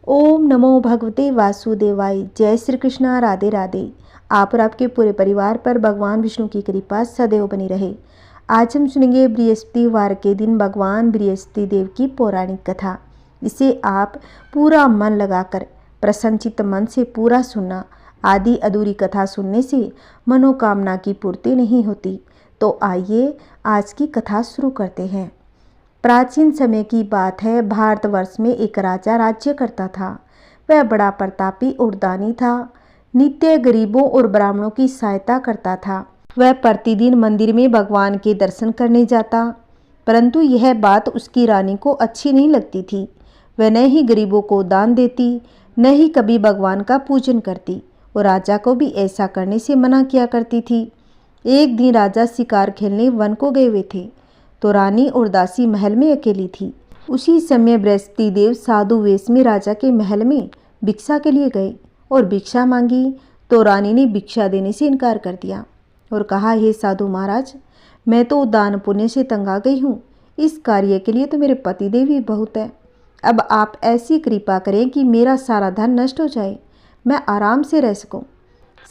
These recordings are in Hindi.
ओम नमो भगवते वासुदेवाय। जय श्री कृष्णा। राधे राधे। आप और आपके पूरे परिवार पर भगवान विष्णु की कृपा सदैव बनी रहे। आज हम सुनेंगे बृहस्पतिवार के दिन भगवान बृहस्पति देव की पौराणिक कथा। इसे आप पूरा मन लगाकर प्रसन्नचित्त मन से पूरा सुनना। आधी अधूरी कथा सुनने से मनोकामना की पूर्ति नहीं होती। तो आइए आज की कथा शुरू करते हैं। प्राचीन समय की बात है। भारतवर्ष में एक राजा राज्य करता था। वह बड़ा प्रतापी और दानी था। नित्य गरीबों और ब्राह्मणों की सहायता करता था। वह प्रतिदिन मंदिर में भगवान के दर्शन करने जाता, परंतु यह बात उसकी रानी को अच्छी नहीं लगती थी। वह न ही गरीबों को दान देती, न ही कभी भगवान का पूजन करती, और राजा को भी ऐसा करने से मना किया करती थी। एक दिन राजा शिकार खेलने वन को गए हुए थे, तो रानी और दासी महल में अकेली थी। उसी समय बृहस्पति देव साधु वेश में राजा के महल में भिक्षा के लिए गए और भिक्षा मांगी, तो रानी ने भिक्षा देने से इनकार कर दिया और कहा, हे साधु महाराज, मैं तो दान पुण्य से तंग आ गई हूँ। इस कार्य के लिए तो मेरे पतिदेव ही बहुत है। अब आप ऐसी कृपा करें कि मेरा सारा धन नष्ट हो जाए, मैं आराम से रह सकूं।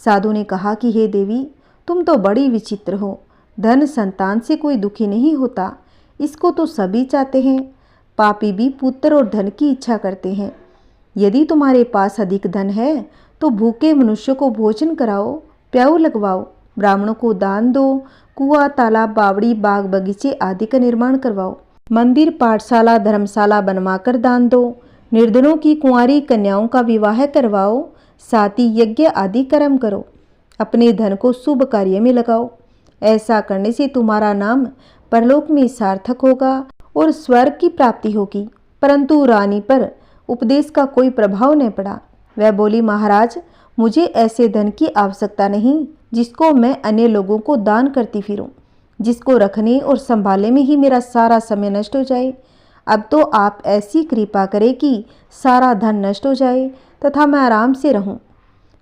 साधु ने कहा कि हे देवी, तुम तो बड़ी विचित्र हो। धन संतान से कोई दुखी नहीं होता, इसको तो सभी चाहते हैं। पापी भी पुत्र और धन की इच्छा करते हैं। यदि तुम्हारे पास अधिक धन है तो भूखे मनुष्य को भोजन कराओ, प्याऊ लगवाओ, ब्राह्मणों को दान दो, कुआं, तालाब, बावड़ी, बाग, बगीचे आदि का निर्माण करवाओ, मंदिर, पाठशाला, धर्मशाला बनवाकर दान दो, निर्धनों की कुंवारी कन्याओं का विवाह करवाओ, साथ ही यज्ञ आदि कर्म करो। अपने धन को शुभ कार्य में लगाओ। ऐसा करने से तुम्हारा नाम परलोक में सार्थक होगा और स्वर्ग की प्राप्ति होगी। परंतु रानी पर उपदेश का कोई प्रभाव नहीं पड़ा। वह बोली, महाराज, मुझे ऐसे धन की आवश्यकता नहीं जिसको मैं अन्य लोगों को दान करती फिरूं, जिसको रखने और संभालने में ही मेरा सारा समय नष्ट हो जाए। अब तो आप ऐसी कृपा करें कि सारा धन नष्ट हो जाए तथा मैं आराम से रहूं।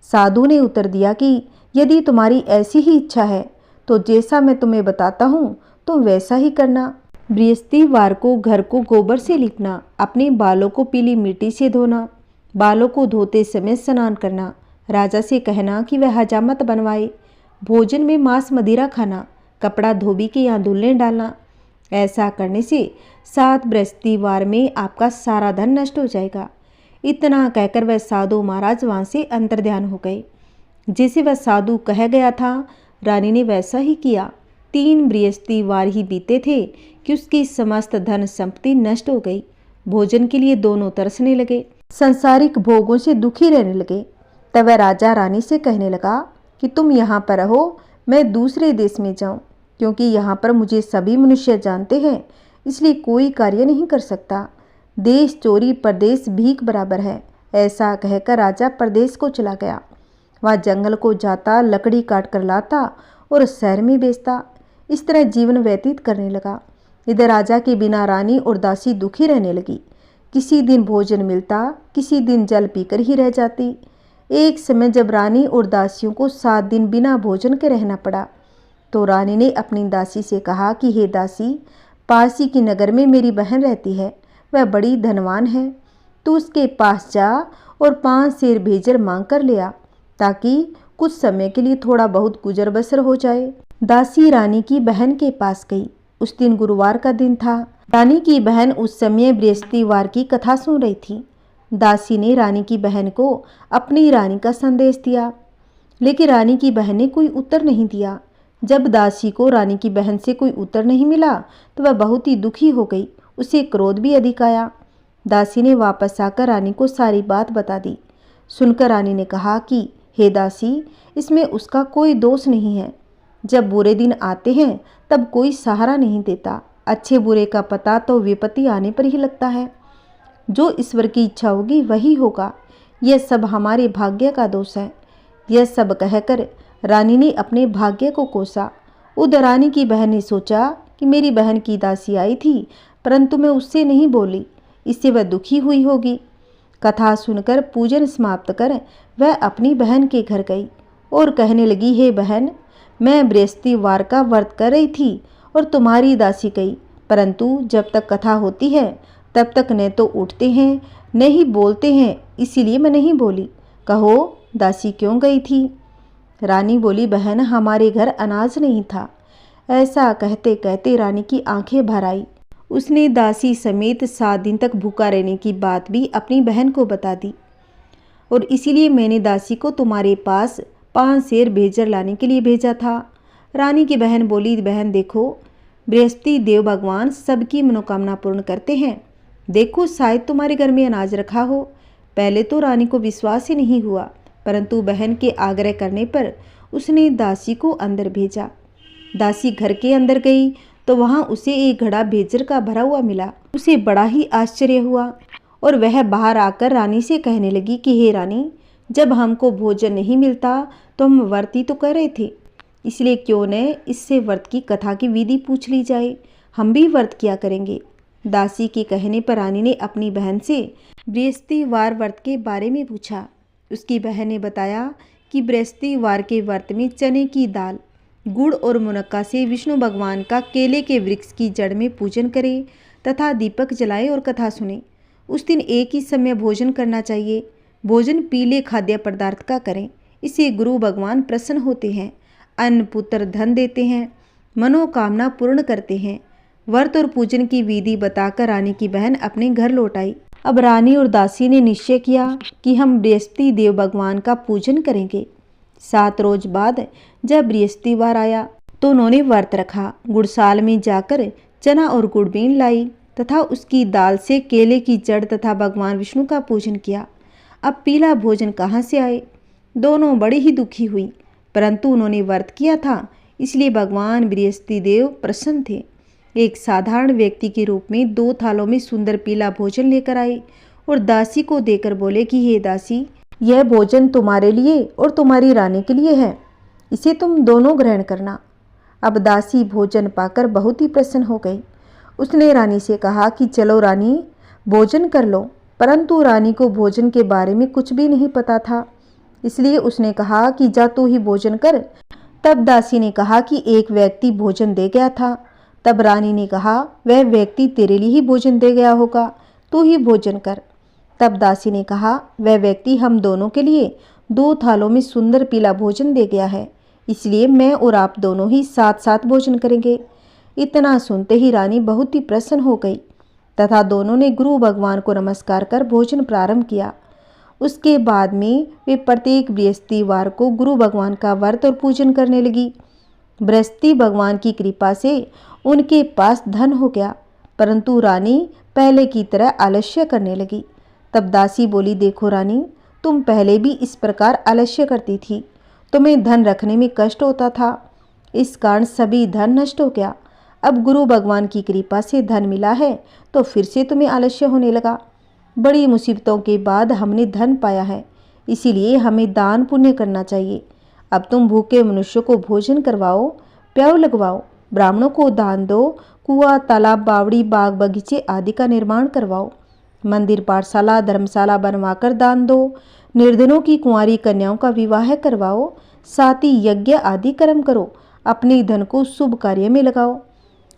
साधु ने उत्तर दिया कि यदि तुम्हारी ऐसी ही इच्छा है तो जैसा मैं तुम्हें बताता हूँ तो वैसा ही करना। बृहस्पतिवार को घर को गोबर से लीपना, अपने बालों को पीली मिट्टी से धोना, बालों को धोते समय स्नान करना, राजा से कहना कि वह हजामत बनवाए, भोजन में मांस मदिरा खाना, कपड़ा धोबी के यहाँ धुलने डालना। ऐसा करने से 7 बृहस्पतिवार में आपका सारा धन नष्ट हो जाएगा। इतना कहकर वह साधु महाराज वहाँ से अंतर्ध्यान हो गए। जैसे वह साधु कह गया था, रानी ने वैसा ही किया। 3 बृहस्पतिवार ही बीते थे कि उसकी समस्त धन संपत्ति नष्ट हो गई। भोजन के लिए दोनों तरसने लगे, संसारिक भोगों से दुखी रहने लगे। तब वह राजा रानी से कहने लगा कि तुम यहाँ पर रहो, मैं दूसरे देश में जाऊँ, क्योंकि यहाँ पर मुझे सभी मनुष्य जानते हैं, इसलिए कोई कार्य नहीं कर सकता। देश चोरी परदेश भीख बराबर है। ऐसा कहकर राजा परदेश को चला गया। वह जंगल को जाता, लकड़ी काट कर लाता और शहर में बेचता। इस तरह जीवन व्यतीत करने लगा। इधर राजा के बिना रानी और दासी दुखी रहने लगी। किसी दिन भोजन मिलता, किसी दिन जल पीकर ही रह जाती। एक समय जब रानी और दासियों को 7 दिन बिना भोजन के रहना पड़ा, तो रानी ने अपनी दासी से कहा कि हे दासी, पास ही की नगर में मेरी बहन रहती है, वह बड़ी धनवान है। तू उसके पास जा और 5 सेर भेजर मांग कर ले आ, ताकि कुछ समय के लिए थोड़ा बहुत गुजर बसर हो जाए। दासी रानी की बहन के पास गई। उस दिन गुरुवार का दिन था। रानी की बहन उस समय बृहस्पतिवार की कथा सुन रही थी। दासी ने रानी की बहन को अपनी रानी का संदेश दिया, लेकिन रानी की बहन ने कोई उत्तर नहीं दिया। जब दासी को रानी की बहन से कोई उत्तर नहीं मिला तो वह बहुत ही दुखी हो गई। उसे क्रोध भी अधिक आया। दासी ने वापस आकर रानी को सारी बात बता दी। सुनकर रानी ने कहा कि हे दासी, इसमें उसका कोई दोष नहीं है। जब बुरे दिन आते हैं तब कोई सहारा नहीं देता। अच्छे बुरे का पता तो विपत्ति आने पर ही लगता है। जो ईश्वर की इच्छा होगी वही होगा। यह सब हमारे भाग्य का दोष है। यह सब कहकर रानी ने अपने भाग्य को कोसा। उधर रानी की बहन ने सोचा कि मेरी बहन की दासी आई थी, परंतु मैं उससे नहीं बोली, इससे वह दुखी हुई होगी। कथा सुनकर पूजन समाप्त कर वह अपनी बहन के घर गई और कहने लगी, हे बहन, मैं बृहस्पतिवार का व्रत कर रही थी और तुम्हारी दासी गई, परंतु जब तक कथा होती है तब तक न तो उठते हैं नहीं बोलते हैं, इसीलिए मैं नहीं बोली। कहो दासी क्यों गई थी? रानी बोली, बहन हमारे घर अनाज नहीं था। ऐसा कहते कहते रानी की आंखें भर आई। उसने दासी समेत 7 दिन तक भूखा रहने की बात भी अपनी बहन को बता दी, और इसीलिए मैंने दासी को तुम्हारे पास 5 सेर भेजर लाने के लिए भेजा था। रानी की बहन बोली, बहन देखो, बृहस्पति देव भगवान सबकी मनोकामना पूर्ण करते हैं। देखो शायद तुम्हारे घर में अनाज रखा हो। पहले तो रानी को विश्वास ही नहीं हुआ, परंतु बहन के आग्रह करने पर उसने दासी को अंदर भेजा। दासी घर के अंदर गई तो वहां उसे एक घड़ा भेजर का भरा हुआ मिला। उसे बड़ा ही आश्चर्य हुआ और वह बाहर आकर रानी से कहने लगी कि हे रानी, जब हमको भोजन नहीं मिलता तो हम व्रत ही तो कर रहे थे, इसलिए क्यों न इससे व्रत की कथा की विधि पूछ ली जाए, हम भी व्रत किया करेंगे। दासी के कहने पर रानी ने अपनी बहन से बृहस्पतिवार व्रत के बारे में पूछा। उसकी बहन ने बताया कि बृहस्पतिवार के व्रत में चने की दाल, गुड़ और मुनक्का से विष्णु भगवान का केले के वृक्ष की जड़ में पूजन करें तथा दीपक जलाएं और कथा सुने। उस दिन एक ही समय भोजन करना चाहिए। भोजन पीले खाद्य पदार्थ का करें, इससे गुरु भगवान प्रसन्न होते हैं, अन्न पुत्र धन देते हैं, मनोकामना पूर्ण करते हैं। व्रत और पूजन की विधि बताकर रानी की बहन अपने घर लौट आई। अब रानी और दासी ने निश्चय किया कि हम बृहस्पति देव भगवान का पूजन करेंगे। 7 रोज बाद जब बृहस्पतिवार आया तो उन्होंने व्रत रखा। गुड़साल में जाकर चना और गुड़ बीन लाई तथा उसकी दाल से केले की जड़ तथा भगवान विष्णु का पूजन किया। अब पीला भोजन कहाँ से आए? दोनों बड़ी ही दुखी हुई, परंतु उन्होंने व्रत किया था, इसलिए भगवान बृहस्पति देव प्रसन्न थे। एक साधारण व्यक्ति के रूप में 2 थालों में सुंदर पीला भोजन लेकर आए और दासी को देकर बोले कि हे दासी, यह भोजन तुम्हारे लिए और तुम्हारी रानी के लिए है, इसे तुम दोनों ग्रहण करना। अब दासी भोजन पाकर बहुत ही प्रसन्न हो गई। उसने रानी से कहा कि चलो रानी, भोजन कर लो, परंतु रानी को भोजन के बारे में कुछ भी नहीं पता था, इसलिए उसने कहा कि जा तू ही भोजन कर। तब दासी ने कहा कि एक व्यक्ति भोजन दे गया था। तब रानी ने कहा, वह व्यक्ति तेरे लिए ही भोजन दे गया होगा, तू ही भोजन कर। तब दासी ने कहा, वह व्यक्ति हम दोनों के लिए 2 थालों में सुंदर पीला भोजन दे गया है, इसलिए मैं और आप दोनों ही साथ साथ भोजन करेंगे। इतना सुनते ही रानी बहुत ही प्रसन्न हो गई तथा दोनों ने गुरु भगवान को नमस्कार कर भोजन प्रारंभ किया। उसके बाद में वे प्रत्येक बृहस्पतिवार को गुरु भगवान का व्रत और पूजन करने लगी। बृहस्पति भगवान की कृपा से उनके पास धन हो गया, परंतु रानी पहले की तरह आलस्य करने लगी। तब दासी बोली, देखो रानी, तुम पहले भी इस प्रकार आलस्य करती थी, तुम्हें धन रखने में कष्ट होता था, इस कारण सभी धन नष्ट हो गया। अब गुरु भगवान की कृपा से धन मिला है तो फिर से तुम्हें आलस्य होने लगा। बड़ी मुसीबतों के बाद हमने धन पाया है, इसीलिए हमें दान पुण्य करना चाहिए। अब तुम भूखे मनुष्यों को भोजन करवाओ, प्याऊ लगवाओ, ब्राह्मणों को दान दो, कुआं, तालाब, बावड़ी, बाग बगीचे आदि का निर्माण करवाओ, मंदिर, पाठशाला, धर्मशाला बनवाकर दान दो, निर्धनों की कुंवारी कन्याओं का विवाह करवाओ, साथ ही यज्ञ आदि कर्म करो, अपने धन को शुभ कार्य में लगाओ,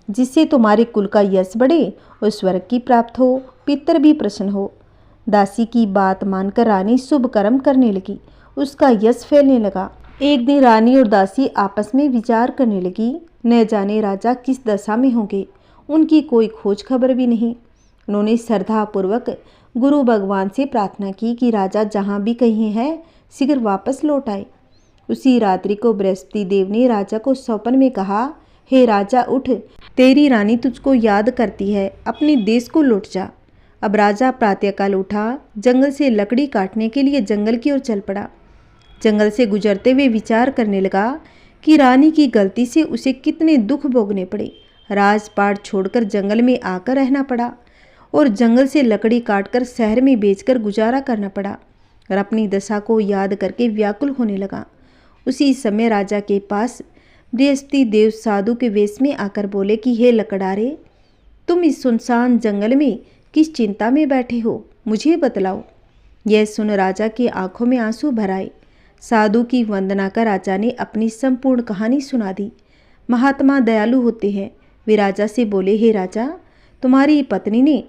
जिससे तुम्हारे कुल का यश बढ़े और स्वर्ग की प्राप्त हो, पितर भी प्रसन्न हो। दासी की बात मानकर रानी शुभ कर्म करने लगी, उसका यश फैलने लगा। एक दिन रानी और दासी आपस में विचार करने लगी, न जाने राजा किस दशा में होंगे, उनकी कोई खोज खबर भी नहीं। उन्होंने श्रद्धापूर्वक गुरु भगवान से प्रार्थना की कि राजा जहाँ भी कहीं है शीघ्र वापस लौट आए। उसी रात्रि को बृहस्पति देव ने राजा को स्वप्न में कहा, हे राजा उठ, तेरी रानी तुझको याद करती है, अपने देश को लौट जा। अब राजा प्रातःकाल उठा, जंगल से लकड़ी काटने के लिए जंगल की ओर चल पड़ा। जंगल से गुजरते हुए विचार करने लगा कि रानी की गलती से उसे कितने दुख भोगने पड़े। राजपाट छोड़कर जंगल में आकर रहना पड़ा और जंगल से लकड़ी काटकर शहर में बेचकर गुजारा करना पड़ा और अपनी दशा को याद करके व्याकुल होने लगा। उसी समय राजा के पास बृहस्पति देव साधु के वेश में आकर बोले कि हे लकड़ारे, तुम इस सुनसान जंगल में किस चिंता में बैठे हो, मुझे बतलाओ। यह सुन राजा की आंखों में आंसू भर आए। साधु की वंदना कर राजा ने अपनी संपूर्ण कहानी सुना दी। महात्मा दयालु होते हैं। वे राजा से बोले, हे राजा, तुम्हारी पत्नी ने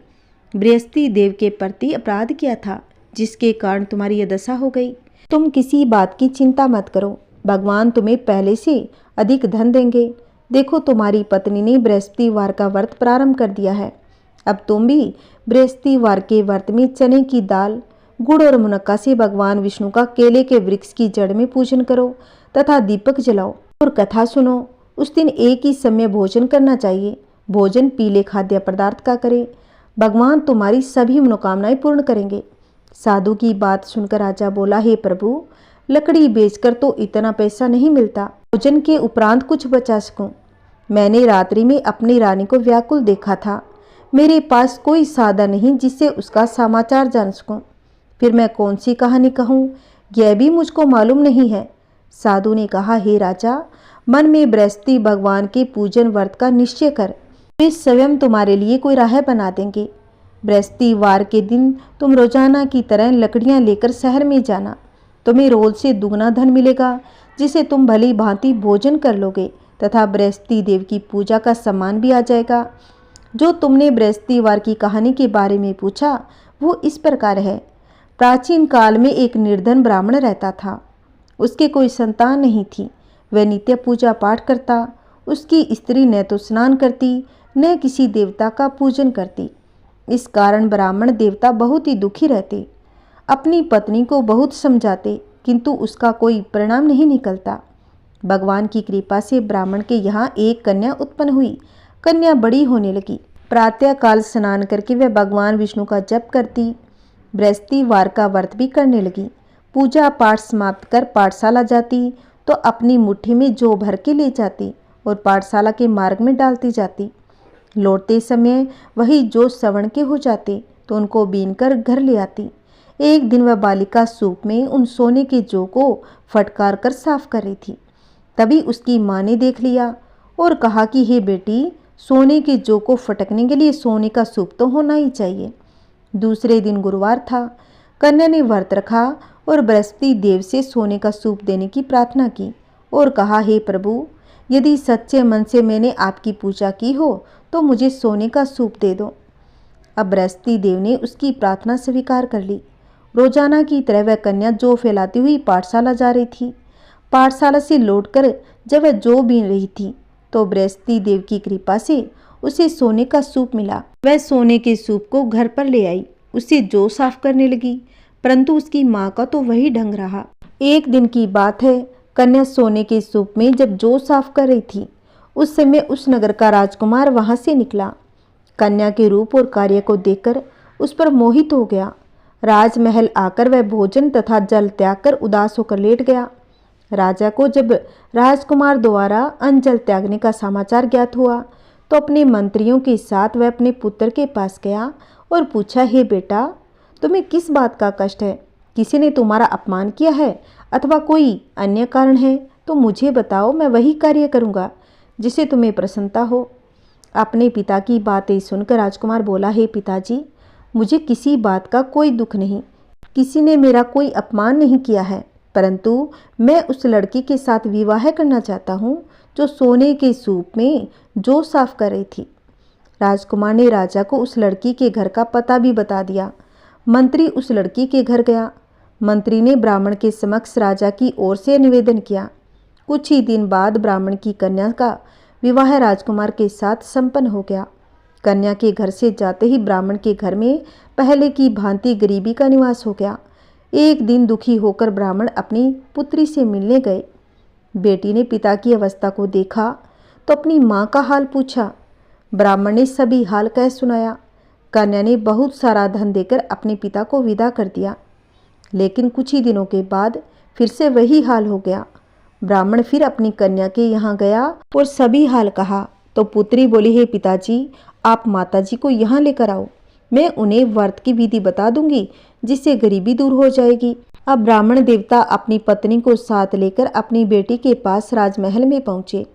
बृहस्पति देव के प्रति अपराध किया था, जिसके कारण तुम्हारी यह दशा हो गई। तुम किसी बात की चिंता मत करो, भगवान तुम्हें पहले से अधिक धन देंगे। देखो, तुम्हारी पत्नी ने बृहस्पतिवार का व्रत प्रारंभ कर दिया है। अब तुम भी बृहस्पतिवार के व्रत में चने की दाल, गुड़ और मुनक्का से भगवान विष्णु का केले के वृक्ष की जड़ में पूजन करो तथा दीपक जलाओ और कथा सुनो। उस दिन एक ही समय भोजन करना चाहिए। भोजन पीले खाद्य पदार्थ का करें। भगवान तुम्हारी सभी मनोकामनाएं पूर्ण करेंगे। साधु की बात सुनकर राजा बोला, हे प्रभु, लकड़ी बेचकर तो इतना पैसा नहीं मिलता, भोजन के उपरांत कुछ बचा सकूं। मैंने रात्रि में अपनी रानी को व्याकुल देखा था। मेरे पास कोई साधन नहीं जिससे उसका समाचार जान सकूं। फिर मैं कौन सी कहानी कहूँ, यह भी मुझको मालूम नहीं है। साधु ने कहा, हे राजा, मन में बृहस्पति भगवान के पूजन व्रत का निश्चय कर, वे स्वयं तुम्हारे लिए कोई राह बना देंगे। बृहस्पतिवार के दिन तुम रोजाना की तरह लकड़ियां लेकर शहर में जाना। तुम्हें रोज से दुगना धन मिलेगा, जिसे तुम भली भांति भोजन कर लोगे तथा बृहस्पति देव की पूजा का सम्मान भी आ जाएगा। जो तुमने बृहस्पतिवार की कहानी के बारे में पूछा, वो इस प्रकार है। प्राचीन काल में एक निर्धन ब्राह्मण रहता था। उसके कोई संतान नहीं थी। वह नित्य पूजा पाठ करता। उसकी स्त्री न तो स्नान करती, न किसी देवता का पूजन करती। इस कारण ब्राह्मण देवता बहुत ही दुखी रहते। अपनी पत्नी को बहुत समझाते, किंतु उसका कोई परिणाम नहीं निकलता। भगवान की कृपा से ब्राह्मण के यहाँ एक कन्या उत्पन्न हुई। कन्या बड़ी होने लगी। प्रातःकाल स्नान करके वह भगवान विष्णु का जप करती। बृहस्पतिवार का व्रत भी करने लगी। पूजा पाठ समाप्त कर पाठशाला जाती तो अपनी मुट्ठी में जौ भर के ले जाती और पाठशाला के मार्ग में डालती जाती। लौटते समय वही जौ सवर्ण के हो जाते तो उनको बीनकर घर ले आती। एक दिन वह बालिका सूप में उन सोने के जौ को फटकार कर साफ कर रही थी। तभी उसकी माँ ने देख लिया और कहा कि हे बेटी, सोने के जौ को फटकने के लिए सोने का सूप तो होना ही चाहिए। दूसरे दिन गुरुवार था। कन्या ने व्रत रखा और बृहस्पति देव से सोने का सूप देने की प्रार्थना की और कहा, हे प्रभु, यदि सच्चे मन से मैंने आपकी पूजा की हो तो मुझे सोने का सूप दे दो। अब बृहस्पति देव ने उसकी प्रार्थना स्वीकार कर ली। रोजाना की तरह वह कन्या जौ फैलाती हुई पाठशाला जा रही थी। पाठशाला से लौटकर जब वह जौ बीन रही थी तो बृहस्पति देव की कृपा से उसे सोने का सूप मिला। वह सोने के सूप को घर पर ले आई, उसे जौ साफ करने लगी, परंतु उसकी माँ का तो वही ढंग रहा। एक दिन की बात है, कन्या सोने के सूप में जब जौ साफ कर रही थी, उस समय उस नगर का राजकुमार वहां से निकला। कन्या के रूप और कार्य को देखकर उस पर मोहित हो गया। राजमहल आकर वह भोजन तथा जल त्याग कर उदास होकर लेट गया। राजा को जब राजकुमार द्वारा अन्न जल त्यागने का समाचार ज्ञात हुआ तो अपने मंत्रियों के साथ वह अपने पुत्र के पास गया और पूछा, हे बेटा, तुम्हें किस बात का कष्ट है? किसी ने तुम्हारा अपमान किया है अथवा कोई अन्य कारण है तो मुझे बताओ, मैं वही कार्य करूँगा जिसे तुम्हें प्रसन्नता हो। अपने पिता की बातें सुनकर राजकुमार बोला, हे पिताजी, मुझे किसी बात का कोई दुख नहीं। किसी ने मेरा कोई अपमान नहीं किया है, परंतु मैं उस लड़की के साथ विवाह करना चाहता हूँ जो सोने के सूप में जौ साफ कर रही थी। राजकुमार ने राजा को उस लड़की के घर का पता भी बता दिया। मंत्री उस लड़की के घर गया। मंत्री ने ब्राह्मण के समक्ष राजा की ओर से निवेदन किया। कुछ ही दिन बाद ब्राह्मण की कन्या का विवाह राजकुमार के साथ संपन्न हो गया। कन्या के घर से जाते ही ब्राह्मण के घर में पहले की भांति गरीबी का निवास हो गया। एक दिन दुखी होकर ब्राह्मण अपनी पुत्री से मिलने गए। बेटी ने पिता की अवस्था को देखा तो अपनी माँ का हाल पूछा। ब्राह्मण ने सभी हाल कह सुनाया। कन्या ने बहुत सारा धन देकर अपने पिता को विदा कर दिया, लेकिन कुछ ही दिनों के बाद फिर से वही हाल हो गया। ब्राह्मण फिर अपनी कन्या के यहाँ गया और सभी हाल कहा तो पुत्री बोली, हे पिताजी, आप माताजी को यहाँ लेकर आओ, मैं उन्हें व्रत की विधि बता दूंगी जिससे गरीबी दूर हो जाएगी। अब ब्राह्मण देवता अपनी पत्नी को साथ लेकर अपनी बेटी के पास राजमहल में पहुंचे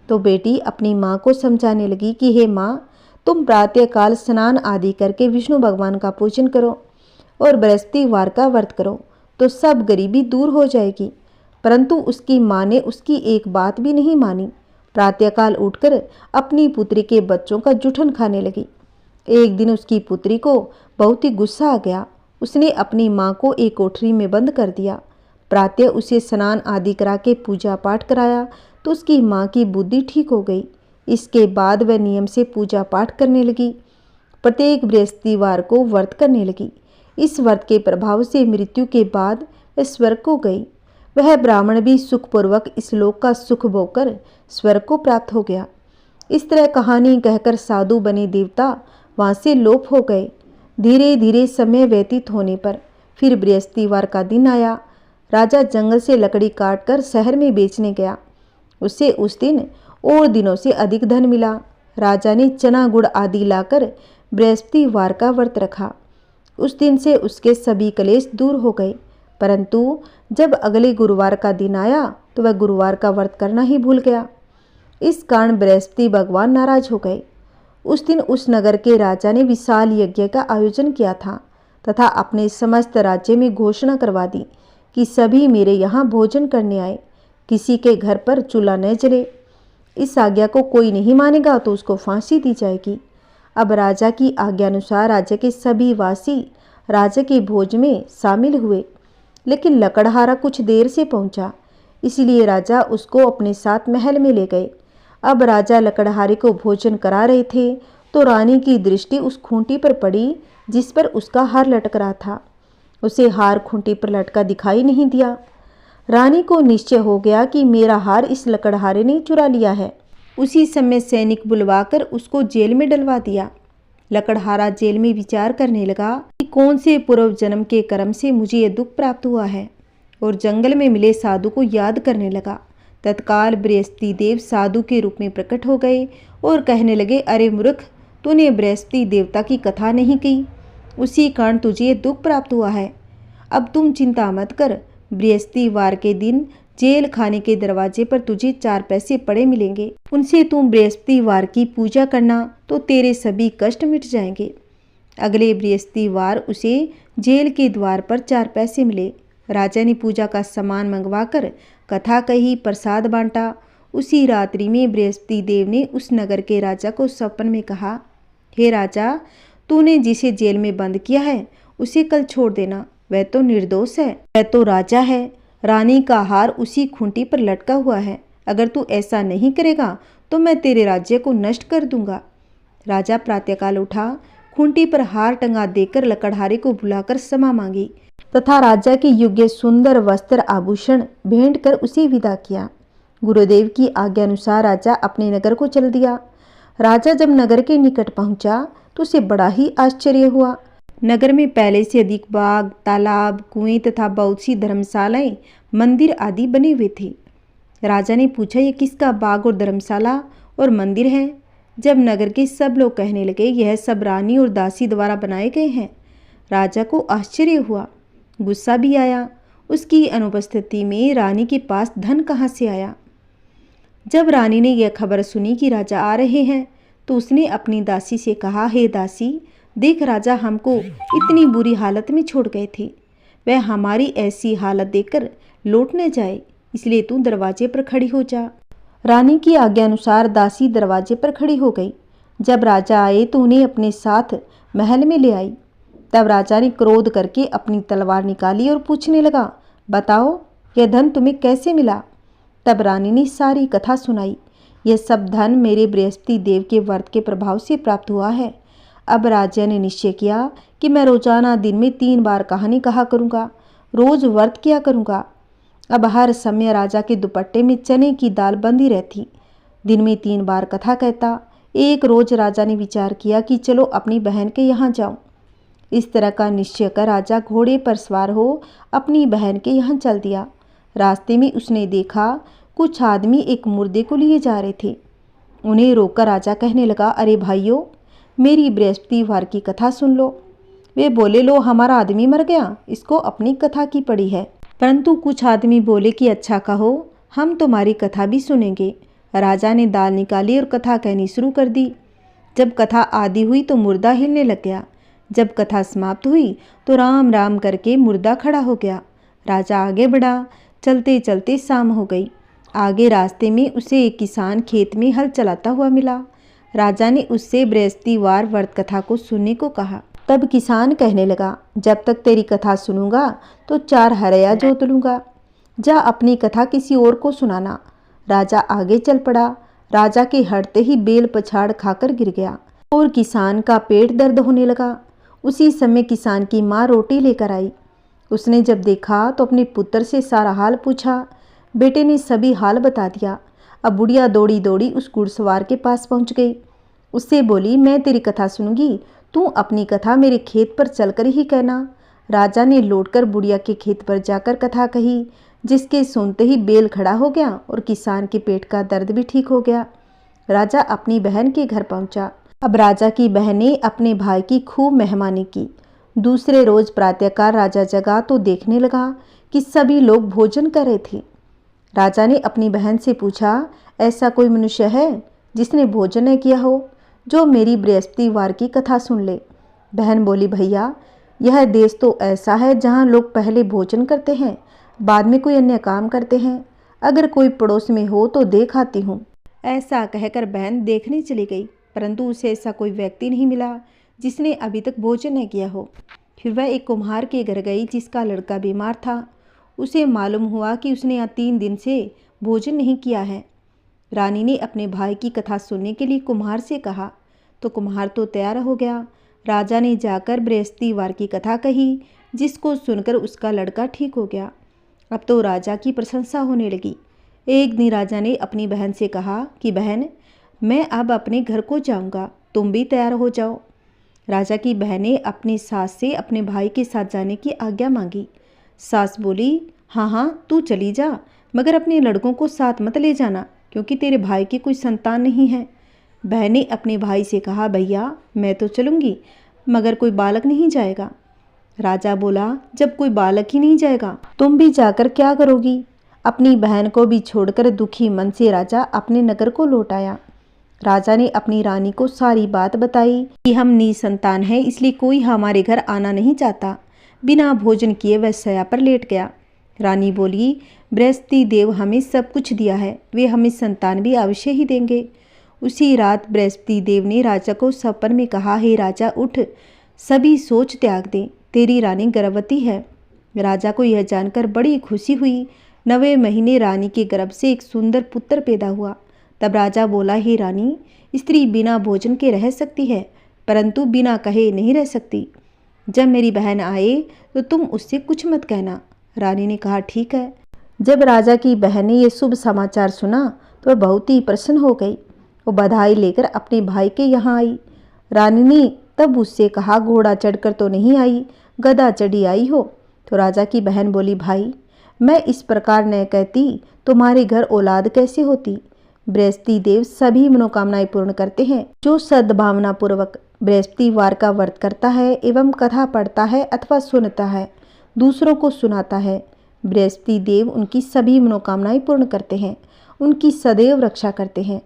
तो बेटी अपनी माँ को समझाने लगी कि हे माँ, तुम प्रातःकाल स्नान आदि करके विष्णु भगवान का पूजन करो और बृहस्पतिवार का व्रत करो तो सब गरीबी दूर हो जाएगी। परंतु उसकी माँ ने उसकी एक बात भी नहीं मानी। प्रातःकाल उठकर अपनी पुत्री के बच्चों का जूठन खाने लगी। एक दिन उसकी पुत्री को बहुत ही गुस्सा आ गया। उसने अपनी माँ को एक कोठरी में बंद कर दिया। प्रातः उसे स्नान आदि करा के पूजा पाठ कराया तो उसकी माँ की बुद्धि ठीक हो गई। इसके बाद वह नियम से पूजा पाठ करने लगी। प्रत्येक बृहस्पतिवार को व्रत करने लगी। इस व्रत के प्रभाव से मृत्यु के बाद वह स्वर्ग को गई। वह ब्राह्मण भी सुखपूर्वक इस लोक का सुख भोगकर स्वर्ग को प्राप्त हो गया। इस तरह कहानी कहकर साधु बने देवता वहाँ से लोप हो गए। धीरे धीरे समय व्यतीत होने पर फिर बृहस्पतिवार का दिन आया। राजा जंगल से लकड़ी काटकर शहर में बेचने गया। उसे उस दिन और दिनों से अधिक धन मिला। राजा ने चना गुड़ आदि लाकर बृहस्पतिवार का व्रत रखा। उस दिन से उसके सभी क्लेश दूर हो गए। परंतु जब अगले गुरुवार का दिन आया तो वह गुरुवार का व्रत करना ही भूल गया। इस कारण बृहस्पति भगवान नाराज हो गए। उस दिन उस नगर के राजा ने विशाल यज्ञ का आयोजन किया था तथा अपने समस्त राज्य में घोषणा करवा दी कि सभी मेरे यहाँ भोजन करने आए, किसी के घर पर चूल्हा न जले। इस आज्ञा को कोई नहीं मानेगा तो उसको फांसी दी जाएगी। अब राजा की आज्ञा अनुसार राज्य के सभी वासी राजा के भोज में शामिल हुए, लेकिन लकड़हारा कुछ देर से पहुंचा, इसलिए राजा उसको अपने साथ महल में ले गए। अब राजा लकड़हारे को भोजन करा रहे थे तो रानी की दृष्टि उस खूंटी पर पड़ी जिस पर उसका हार लटक रहा था। उसे हार खूंटी पर लटका दिखाई नहीं दिया। रानी को निश्चय हो गया कि मेरा हार इस लकड़हारे ने चुरा लिया है। उसी समय सैनिक बुलवाकर उसको जेल में डलवा दिया। लकड़हारा जेल में विचार करने लगा कि कौन से पूर्व जन्म के कर्म से मुझे ये दुख प्राप्त हुआ है, और जंगल में मिले साधु को याद करने लगा। तत्काल बृहस्पति देव साधु के रूप में प्रकट हो गए और कहने लगे, अरे मूर्ख, तूने बृहस्पति देवता की कथा नहीं की, उसी कारण तुझे ये दुख प्राप्त हुआ है। अब तुम चिंता मत कर, बृहस्पतिवार के दिन जेल खाने के दरवाजे पर तुझे 4 पैसे पड़े मिलेंगे, उनसे तुम बृहस्पतिवार की पूजा करना तो तेरे सभी कष्ट मिट जाएंगे। अगले बृहस्पतिवार उसे जेल के द्वार पर 4 पैसे मिले। राजा ने पूजा का सामान मंगवाकर कथा कही, प्रसाद बांटा। उसी रात्रि में बृहस्पति देव ने उस नगर के राजा को सपन में कहा, हे राजा, तूने जिसे जेल में बंद किया है उसे कल छोड़ देना, वह तो निर्दोष है, वह तो राजा है। रानी का हार उसी खूंटी पर लटका हुआ है। अगर तू ऐसा नहीं करेगा तो मैं तेरे राज्य को नष्ट कर दूंगा। राजा प्रातःकाल उठा, खूंटी पर हार टंगा देकर लकड़हारे को बुलाकर क्षमा मांगी तथा राजा के योग्य सुंदर वस्त्र आभूषण भेंट कर उसे विदा किया। गुरुदेव की आज्ञा अनुसार राजा अपने नगर को चल दिया। राजा जब नगर के निकट पहुंचा तो उसे बड़ा ही आश्चर्य हुआ। नगर में पहले से अधिक बाग, तालाब, कुएं तथा बहुत सी धर्मशालाएं, मंदिर आदि बने हुए थे। राजा ने पूछा, ये किसका बाग और धर्मशाला और मंदिर है? जब नगर के सब लोग कहने लगे, यह सब रानी और दासी द्वारा बनाए गए हैं। राजा को आश्चर्य हुआ, गुस्सा भी आया। उसकी अनुपस्थिति में रानी के पास धन कहाँ से आया? जब रानी ने यह खबर सुनी कि राजा आ रहे हैं तो उसने अपनी दासी से कहा, हे दासी, देख, राजा हमको इतनी बुरी हालत में छोड़ गए थे, वह हमारी ऐसी हालत देखकर लौट न जाए, इसलिए तू दरवाजे पर खड़ी हो जा। रानी की आज्ञा अनुसार दासी दरवाजे पर खड़ी हो गई। जब राजा आए तो उन्हें अपने साथ महल में ले आई। तब राजा ने क्रोध करके अपनी तलवार निकाली और पूछने लगा, बताओ, यह धन तुम्हें कैसे मिला? तब रानी ने सारी कथा सुनाई। यह सब धन मेरे बृहस्पति देव के व्रत के प्रभाव से प्राप्त हुआ है। अब राजा ने निश्चय किया कि मैं रोजाना दिन में 3 बार कहानी कहा करूँगा, रोज व्रत किया करूँगा। अब हर समय राजा के दुपट्टे में चने की दाल बंधी रहती। दिन में 3 बार कथा कहता। एक रोज राजा ने विचार किया कि चलो अपनी बहन के यहाँ जाऊं। इस तरह का निश्चय कर राजा घोड़े पर सवार हो अपनी बहन के यहाँ चल दिया। रास्ते में उसने देखा कुछ आदमी एक मुर्दे को लिए जा रहे थे। उन्हें रोककर राजा कहने लगा, अरे भाइयों, मेरी बृहस्पतिवार की कथा सुन लो। वे बोले, लो, हमारा आदमी मर गया, इसको अपनी कथा की पड़ी है। परंतु कुछ आदमी बोले कि अच्छा कहो, हम तुम्हारी कथा भी सुनेंगे। राजा ने दाल निकाली और कथा कहनी शुरू कर दी। जब कथा आदि हुई तो मुर्दा हिलने लग गया। जब कथा समाप्त हुई तो राम राम करके मुर्दा खड़ा हो गया। राजा आगे बढ़ा। चलते चलते शाम हो गई। आगे रास्ते में उसे एक किसान खेत में हल चलाता हुआ मिला। राजा ने उससे बृहस्पतिवार व्रत कथा को सुनने को कहा। तब किसान कहने लगा, जब तक तेरी कथा सुनूंगा तो 4 हरया जोत लूंगा। जा अपनी कथा किसी और को सुनाना। राजा आगे चल पड़ा। राजा के हटते ही बेल पछाड़ खाकर गिर गया और किसान का पेट दर्द होने लगा। उसी समय किसान की माँ रोटी लेकर आई। उसने जब देखा तो अपने पुत्र से सारा हाल पूछा। बेटे ने सभी हाल बता दिया। अब बुढ़िया दौड़ी दौड़ी उस घुड़सवार के पास पहुंच गई। उससे बोली, मैं तेरी कथा सुनूंगी, तू अपनी कथा मेरे खेत पर चलकर ही कहना। राजा ने लौटकर बुढ़िया के खेत पर जाकर कथा कही, जिसके सुनते ही बेल खड़ा हो गया और किसान के पेट का दर्द भी ठीक हो गया। राजा अपनी बहन के घर पहुंचा। अब राजा की बहन ने अपने भाई की खूब मेहमानी की। दूसरे रोज प्रातःकाल राजा जगा तो देखने लगा कि सभी लोग भोजन कर रहे थे। राजा ने अपनी बहन से पूछा, ऐसा कोई मनुष्य है जिसने भोजन न किया हो, जो मेरी बृहस्पतिवार की कथा सुन ले। बहन बोली, भैया, यह देश तो ऐसा है जहाँ लोग पहले भोजन करते हैं, बाद में कोई अन्य काम करते हैं। अगर कोई पड़ोस में हो तो देख आती हूँ। ऐसा कहकर बहन देखने चली गई, परंतु उसे ऐसा कोई व्यक्ति नहीं मिला जिसने अभी तक भोजन न किया हो। फिर वह एक कुम्हार के घर गई जिसका लड़का बीमार था। उसे मालूम हुआ कि उसने यहाँ 3 दिन से भोजन नहीं किया है। रानी ने अपने भाई की कथा सुनने के लिए कुम्हार से कहा तो कुम्हार तो तैयार हो गया। राजा ने जाकर बृहस्पतिवार की कथा कही, जिसको सुनकर उसका लड़का ठीक हो गया। अब तो राजा की प्रशंसा होने लगी। एक दिन राजा ने अपनी बहन से कहा कि बहन, मैं अब अपने घर को जाऊंगा, तुम भी तैयार हो जाओ। राजा की बहन ने अपनी सास से अपने भाई के साथ जाने की आज्ञा मांगी। सास बोली, हाँ हाँ तू चली जा, मगर अपने लड़कों को साथ मत ले जाना, क्योंकि तेरे भाई की कोई संतान नहीं है। बहन ने अपने भाई से कहा, भैया मैं तो चलूँगी, मगर कोई बालक नहीं जाएगा। राजा बोला, जब कोई बालक ही नहीं जाएगा तुम भी जाकर क्या करोगी। अपनी बहन को भी छोड़कर दुखी मन से राजा अपने नगर को लौट आया। राजा ने अपनी रानी को सारी बात बताई कि हम निसंतान हैं, इसलिए कोई हमारे घर आना नहीं चाहता। बिना भोजन किए वह शैया पर लेट गया। रानी बोली, बृहस्पति देव हमें सब कुछ दिया है, वे हमें संतान भी अवश्य ही देंगे। उसी रात बृहस्पति देव ने राजा को सपन में कहा, हे राजा उठ, सभी सोच त्याग दे, तेरी रानी गर्भवती है। राजा को यह जानकर बड़ी खुशी हुई। 9वें महीने रानी के गर्भ से एक सुंदर पुत्र पैदा हुआ। तब राजा बोला, हे रानी, स्त्री बिना भोजन के रह सकती है, परंतु बिना कहे नहीं रह सकती। जब मेरी बहन आए तो तुम उससे कुछ मत कहना। रानी ने कहा, ठीक है। जब राजा की बहन ने यह शुभ समाचार सुना तो वह बहुत ही प्रसन्न हो गई। वो बधाई लेकर अपने भाई के यहाँ आई। रानी ने तब उससे कहा, घोड़ा चढ़कर तो नहीं आई, गधा चढ़ी आई हो। तो राजा की बहन बोली, भाई मैं इस प्रकार न कहती, तुम्हारे घर औलाद कैसे होती। बृहस्पति देव सभी मनोकामनाएं पूर्ण करते हैं। जो सद्भावना पूर्वक बृहस्पतिवार का व्रत करता है एवं कथा पढ़ता है अथवा सुनता है, दूसरों को सुनाता है, बृहस्पति देव उनकी सभी मनोकामनाएं पूर्ण करते हैं, उनकी सदैव रक्षा करते हैं।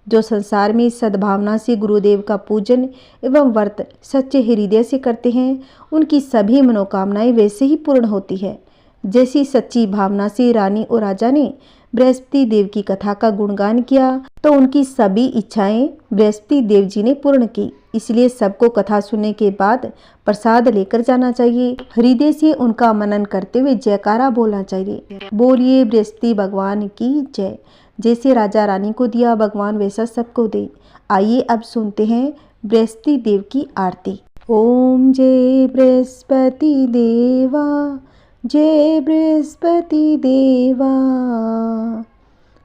जो संसार में सद्भावना से गुरुदेव का पूजन एवं व्रत सच्चे हृदय से करते हैं, उनकी सभी मनोकामनाएं वैसे ही पूर्ण होती है जैसी सच्ची भावना से रानी और राजा ने बृहस्पति देव की कथा का गुणगान किया तो उनकी सभी इच्छाएं बृहस्पति देव जी ने पूर्ण की। इसलिए सबको कथा सुनने के बाद प्रसाद लेकर जाना चाहिए। हृदय से उनका मनन करते हुए जयकारा बोलना चाहिए। बोलिए बृहस्पति भगवान की जय। जैसे राजा रानी को दिया भगवान वैसा सबको दे। आइए अब सुनते हैं बृहस्पति देव की आरती। ओम जय बृहस्पति देवा, जय बृहस्पति देवा,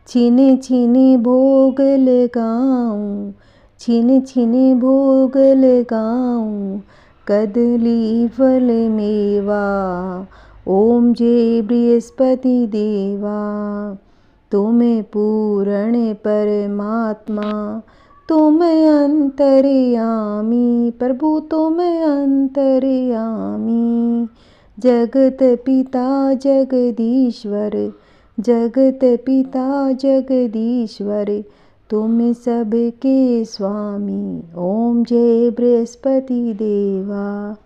छिने छिने भोग लगाऊं, छिने छिने भोग लगाऊं, कदली फल मेवा। ओम जय बृहस्पति देवा, तुम पूर्ण परमात्मा, तुम अंतर्यामी, प्रभु तुम अंतर्यामी। जगत पिता जगदीश्वर, जगत पिता जगदीश्वर, तुम सबके स्वामी। ओम जय बृहस्पति देवा।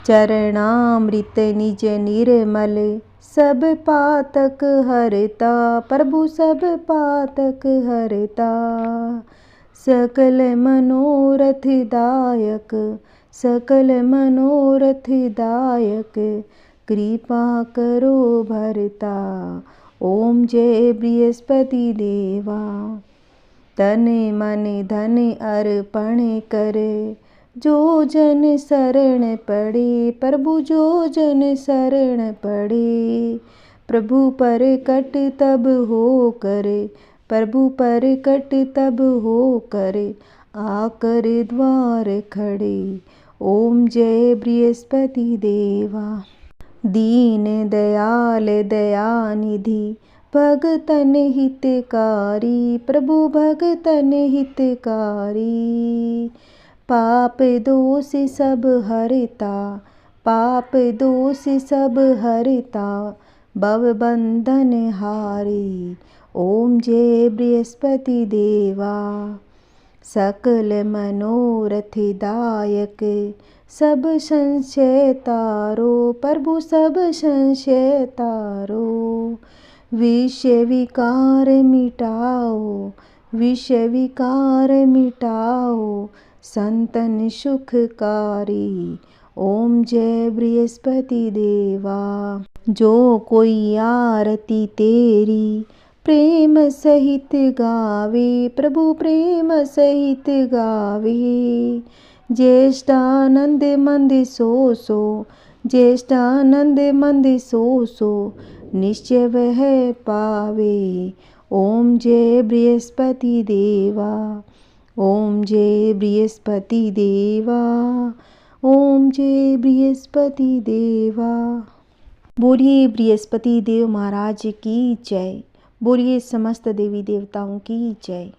चरणामृत निज निर्मल, सब पातक हरता, प्रभु सब पातक हरता। सकल मनोरथ दायक, सकल मनोरथ दायक, कृपा करो भरता। ओम जय बृहस्पति देवा। तन मन धन अर्पण करे, जो जन शरण पड़े। प्रभु जो जन शरण पड़े, प्रभु पर कट तब हो करे। प्रभु पर कट तब हो करे, आकर द्वार खड़े। ओम जय बृहस्पति देवा। दीन दयाल दयानिधि, भगतन हितकारी। प्रभु भगतन हितकारी, पाप दोष सब हरता। पाप दोष सब हरता, भव बंधन हारी। ओम जय बृहस्पति देवा। सकल मनोरथ दायक, सब संशय तारो। प्रभु सब संशय तारो, विषय विकार मिटाओ। विषय विकार मिटाओ, संतन सुखकारी। ओम जय बृहस्पति देवा। जो कोई आरती तेरी प्रेम सहित गावे। प्रभु प्रेम सहित गावे, ज्येष्ठानंद मंद सो सो। ज्येष्ठानंद मंद सो सो, निश्चय वह पावे। ओम जय बृहस्पति देवा। ओम जय बृहस्पति देवा। ओम जय बृहस्पति देवा। बोलिए बृहस्पति देव महाराज की जय। बोलिए समस्त देवी देवताओं की जय।